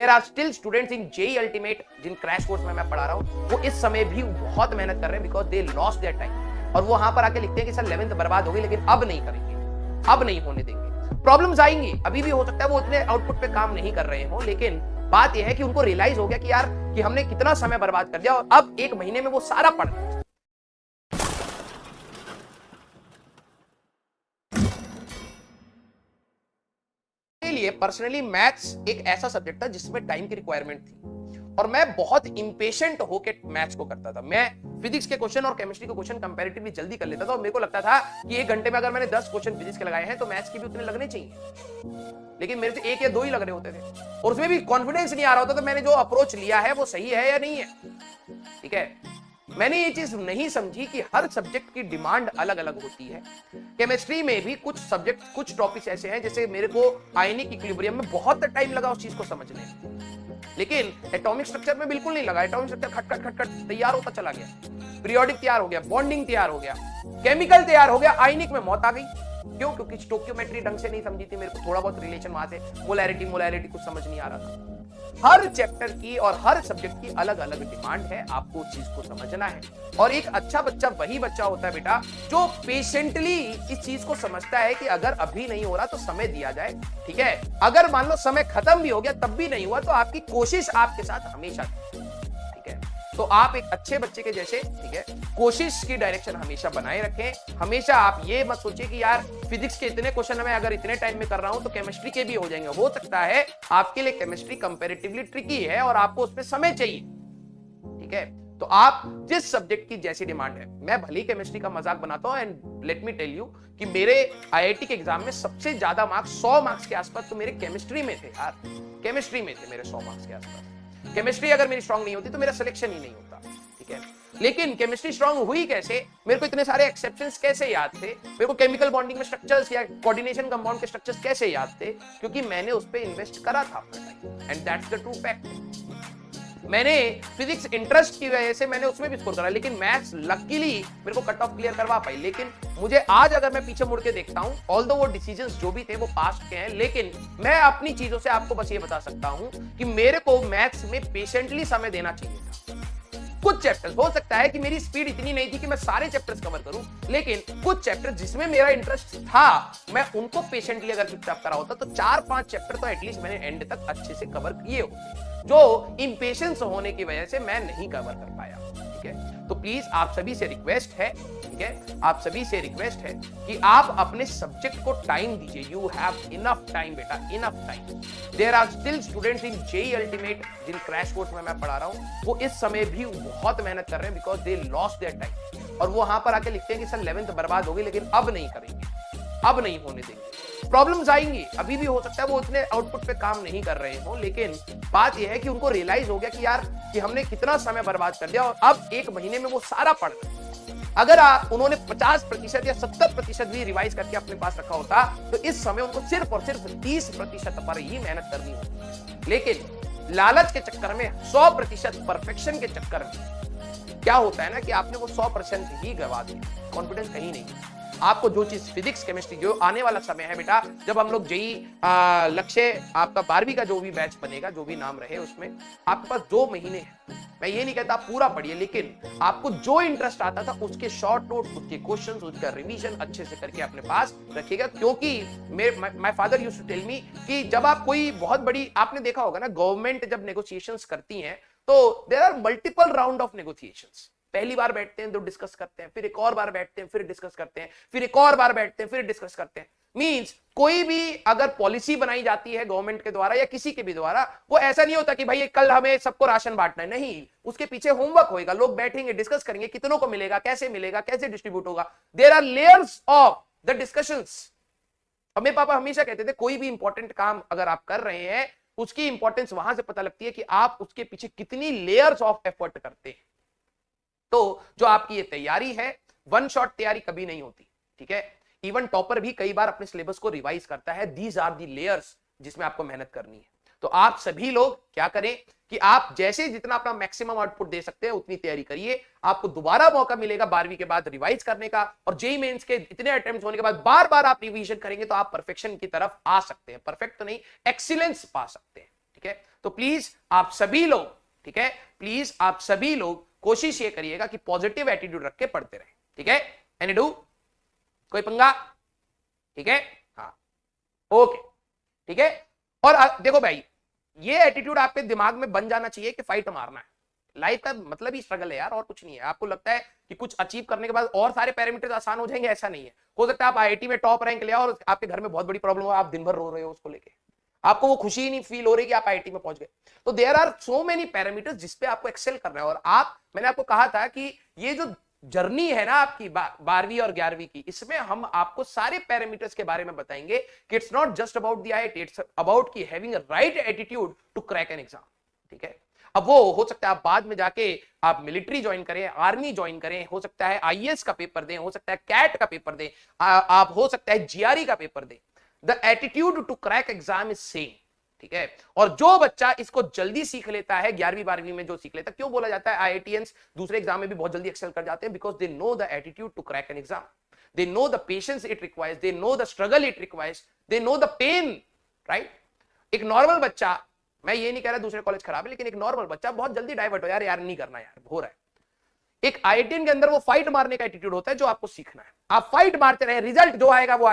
There are still students in JEE ultimate जिन crash course में मैं पढ़ा रहा हूं, वो इस समय भी बहुत मेहनत कर रहे हैं because they lost their time. और वो वहां पर आके लिखते हैं कि सर 11th बर्बाद हो गई, लेकिन अब नहीं करेंगे, अब नहीं होने देंगे। प्रॉब्लम्स आएंगी, अभी भी हो सकता है वो इतने आउटपुट पे काम नहीं कर रहे हो, लेकिन बात यह है कि उनको रियलाइज हो गया कि यार कि हमने कितना समय बर्बाद कर दिया और अब एक महीने में वो सारा पढ़ लिया। लिए पर्सनली मैथ्स एक ऐसा सब्जेक्ट था जिसमें टाइम की रिक्वायरमेंट थी और मैं बहुत इंपेशेंट होकर मैथ्स को करता था। मैं फिजिक्स के क्वेश्चन और केमिस्ट्री के क्वेश्चन कंपैरेटिवली जल्दी कर लेता था और मेरे को लगता था कि एक घंटे में अगर मैंने 10 क्वेश्चन फिजिक्स के लगाए हैं तो मैथ्स के भी उतने लगने चाहिए, लेकिन मेरे से 1 या 2 ही लग रहे होते थे और उसमें भी कॉन्फिडेंस नहीं आ रहा होता। तो मैंने जो अप्रोच लिया है वो सही है या नहीं है, ठीक है। मैंने ये चीज नहीं समझी कि हर सब्जेक्ट की डिमांड अलग अलग होती है। केमिस्ट्री में भी कुछ सब्जेक्ट, कुछ टॉपिक्स ऐसे हैं, जैसे मेरे को आयनिक इक्विलिब्रियम में बहुत टाइम लगा उस चीज को समझने में, लेकिन एटॉमिक स्ट्रक्चर में बिल्कुल नहीं लगा। एटॉमिक स्ट्रक्चर खट खट खट खट तैयार होता चला गया, पीरियोडिक तैयार हो गया, बॉन्डिंग तैयार हो गया, केमिकल तैयार हो गया, आयनिक में मौत आ गई। क्यों? क्योंकि स्टोकियोमेट्री ढंग से नहीं समझी थी, मेरे को थोड़ा बहुत रिलेशन वहां से मोलैरिटी कुछ समझ नहीं आ रहा था। हर चैप्टर की और हर सब्जेक्ट की अलग अलग डिमांड है, आपको उस चीज को समझना है। और एक अच्छा बच्चा वही बच्चा होता है बेटा जो पेशेंटली इस चीज को समझता है कि अगर अभी नहीं हो रहा तो समय दिया जाए, ठीक है। अगर मान लो समय खत्म भी हो गया तब भी नहीं हुआ तो आपकी कोशिश आपके साथ हमेशा, ठीक है। तो आप एक अच्छे बच्चे के जैसे, ठीक है, कोशिश की डायरेक्शन हमेशा बनाए रखें। हमेशा आप ये मत सोचिए कि यार फिजिक्स के इतने क्वेश्चन मैं अगर इतने टाइम में कर रहा हूं तो केमिस्ट्री के भी हो जाएंगे। हो सकता है आपके लिए केमिस्ट्री कंपैरेटिवली ट्रिकी है और आपको उसमें समय चाहिए, ठीक है। तो आप जिस सब्जेक्ट की जैसी डिमांड है, मैं भली केमिस्ट्री का मजाक बनाता हूं and let me tell you कि मेरे आईआईटी के एग्जाम में सबसे ज्यादा मार्क्स 100 मार्क्स के आसपास तो मेरे केमिस्ट्री में थे यार, केमिस्ट्री में थे मेरे 100 मार्क्स के आसपास। केमिस्ट्री अगर मेरी स्ट्रांग नहीं होती तो मेरा सिलेक्शन ही नहीं होता, ठीक है। लेकिन केमिस्ट्री स्ट्रांग हुई कैसे? मेरे को इतने सारे एक्सेप्शंस कैसे याद थे, मेरे को केमिकल बॉन्डिंग में स्ट्रक्चर्स या कोऑर्डिनेशन कंपाउंड के स्ट्रक्चर्स कैसे याद थे? क्योंकि मैंने उस पे इन्वेस्ट करा था अपना time, and that's the true fact. मैंने फिजिक्स इंटरेस्ट की वजह से मैंने उसमें भी स्कोर करा, लेकिन मैथ्स लकीली मेरे को कट ऑफ क्लियर करवा पाई। लेकिन मुझे आज अगर मैं पीछे मुड़ के देखता हूं, ऑल्दो वो डिसीजंस जो भी थे वो पास्ट के हैं, लेकिन मैं अपनी चीजों से आपको बस ये बता सकता हूं कि मेरे को मैथ्स में पेशेंटली समय देना चाहिए था। कुछ चैप्टर्स हो सकता है कि मेरी स्पीड इतनी नहीं थी कि मैं सारे चैप्टर्स कवर करूं, लेकिन कुछ चैप्टर्स जिसमें मेरा इंटरेस्ट था मैं उनको पेशेंटली अगर चुपचाप करा होता तो 4-5 चैप्टर तो एटलीस्ट मैंने एंड तक अच्छे से कवर किए होते, जो इंपेशेंस होने की वजह से मैं नहीं कवर कर पाया, ठीक है। तो प्लीज आप सभी से रिक्वेस्ट है, ठीक है, आप सभी से रिक्वेस्ट है कि आप अपने सब्जेक्ट को टाइम दीजिए। यू हैव इनफ टाइम बेटा, enough time. There are still students in JEE ultimate जिन क्रैश कोर्स में मैं पढ़ा रहा हूं, वो इस समय भी बहुत मेहनत कर रहे हैं because they lost their time. और वो वहां पर आके लिखते हैं कि सर 11th बर्बाद हो गई, लेकिन अब नहीं करेंगे, अब नहीं होने देंगे। प्रॉब्लम्स आएंगी, अभी भी हो सकता है वो उतने आउटपुट पे काम नहीं कर रहे हो, लेकिन बात यह है कि उनको रियलाइज हो गया कि यार कि हमने कितना समय बर्बाद कर दिया और अब एक महीने में वो सारा पढ़ लिया। अगर उन्होंने 50% या 70% भी रिवाइज करके अपने पास रखा होता तो इस समय उनको सिर्फ और सिर्फ 30% पर ही मेहनत करनी होती। लेकिन लालच के चक्कर में, 100% परफेक्शन के चक्कर में क्या होता है ना कि आपने वो 100% ही गवा दिया, कॉन्फिडेंस कहीं नहीं। आपको जो चीज फिजिक्स केमिस्ट्री, जो आने वाला समय है बेटा, जब हम लोग जेई लक्ष्य आपका 12वीं का जो भी बैच बनेगा, जो भी नाम रहे, उसमें आपके पास 2 महीने हैं। मैं ये नहीं कहता आप पूरा पढ़िए, लेकिन आपको जो इंटरेस्ट आता था उसके शॉर्ट नोट, उसके क्वेश्चंस, उसका रिवीजन अच्छे से करके अपने पास रखिएगा। क्योंकि my father used to tell me कि जब आप कोई बहुत बड़ी, आपने देखा होगा ना, गवर्नमेंट जब नेगोशिएशंस करती हैं तो there are multiple round of negotiations. पहली बार बैठते हैं तो डिस्कस करते हैं, फिर एक और बार बैठते हैं, फिर डिस्कस करते हैं, फिर एक और बार बैठते हैं, फिर डिस्कस करते हैं। मींस कोई भी अगर पॉलिसी बनाई जाती है गवर्नमेंट के द्वारा या किसी के भी द्वारा, वो ऐसा नहीं होता कि भाई कल हमें सबको राशन बांटना है, नहीं। उसके पीछे होमवर्क होएगा, लोग बैठेंगे, डिस्कस करेंगे, कितनों को मिलेगा, कैसे डिस्ट्रीब्यूट होगा। There are layers of the discussions. और मेरे पापा हमेशा कहते थे कोई भी इंपॉर्टेंट काम अगर आप कर रहे हैं, उसकी इंपॉर्टेंस वहां से पता लगती है कि आप उसके पीछे कितनी लेयर्स ऑफ एफर्ट करते हैं। तो जो आपकी ये तैयारी है, वन शॉट तैयारी कभी नहीं होती, ठीक है। इवन टॉपर भी कई बार अपने सिलेबस को रिवाइज करता है। दीज आर दी लेयर्स जिसमें आपको मेहनत करनी है। तो आप सभी लोग क्या करें कि आप जैसे जितना अपना मैक्सिमम आउटपुट दे सकते हैं उतनी तैयारी करिए। आपको दोबारा मौका मिलेगा 12वीं के बाद रिवाइज करने का, और जेईई मेंस के इतने अटेम्प्ट होने के बाद बार बार आप रिवीजन करेंगे तो आप परफेक्शन की तरफ आ सकते हैं। परफेक्ट तो नहीं, एक्सीलेंस पा सकते हैं। ठीक है। तो प्लीज आप सभी लोग, ठीक है, प्लीज आप सभी लोग कोशिश ये करिएगा कि पॉजिटिव एटीट्यूड रख के पढ़ते रहे, ठीक है। एनी डू, कोई पंगा, ठीक है, हाँ, ओके, ठीक है। और देखो भाई, ये एटीट्यूड आपके दिमाग में बन जाना चाहिए कि फाइट मारना है। लाइफ का मतलब ही स्ट्रगल है यार, और कुछ नहीं है। आपको लगता है कि कुछ अचीव करने के बाद और सारे पैरामीटर्स आसान हो जाएंगे, ऐसा नहीं है। हो सकता है आप आईआईटी में टॉप रैंक ले आओ और आपके घर में बहुत बड़ी प्रॉब्लम हो, आप दिन भर रो रहे हो उसको लेके, आपको वो खुशी ही नहीं फील हो रही कि आप आईआईटी में पहुंच गए। तो there are so many parameters जिसपे आपको एक्सेल करना है। और मैंने आपको कहा था कि ये जो जर्नी है ना आपकी 12वीं और 11वीं की, इसमें हम आपको सारे पैरामीटर्स के बारे में बताएंगे कि it's not just about the IIT, it's about की having a right attitude to crack an exam, ठीक है। अब वो हो सकता है आप बाद में जाके आप मिलिट्री ज्वाइन करें, आर्मी ज्वाइन करें, हो सकता है आईएएस का पेपर दें, हो सकता है कैट का पेपर दें, आप हो सकता है जीआरई का पेपर दें। The attitude to crack exam is same, ठीक है। और जो बच्चा इसको जल्दी सीख लेता है, 11वीं 12वीं में जो सीख लेता है, क्यों बोला जाता है आईआईटीएंस दूसरे एग्जाम में भी बहुत जल्दी एक्सेल कर जाते हैं? Because they know the attitude to crack an exam, they know the patience it requires, they know the struggle it requires, they know the pain, right. एक नॉर्मल बच्चा, मैं ये नहीं कह रहा दूसरे कॉलेज खराब है, लेकिन एक नॉर्मल बच्चा बहुत जल्दी डाइवर्ट हो, यार यार नहीं करना, यार हो रहा है। एक आईआईटीएन के अंदर वो फाइट मारने का एटीट्यूड होता है जो आपको सीखना है। आप फाइट मारते रहे, रिजल्ट जो आएगा वो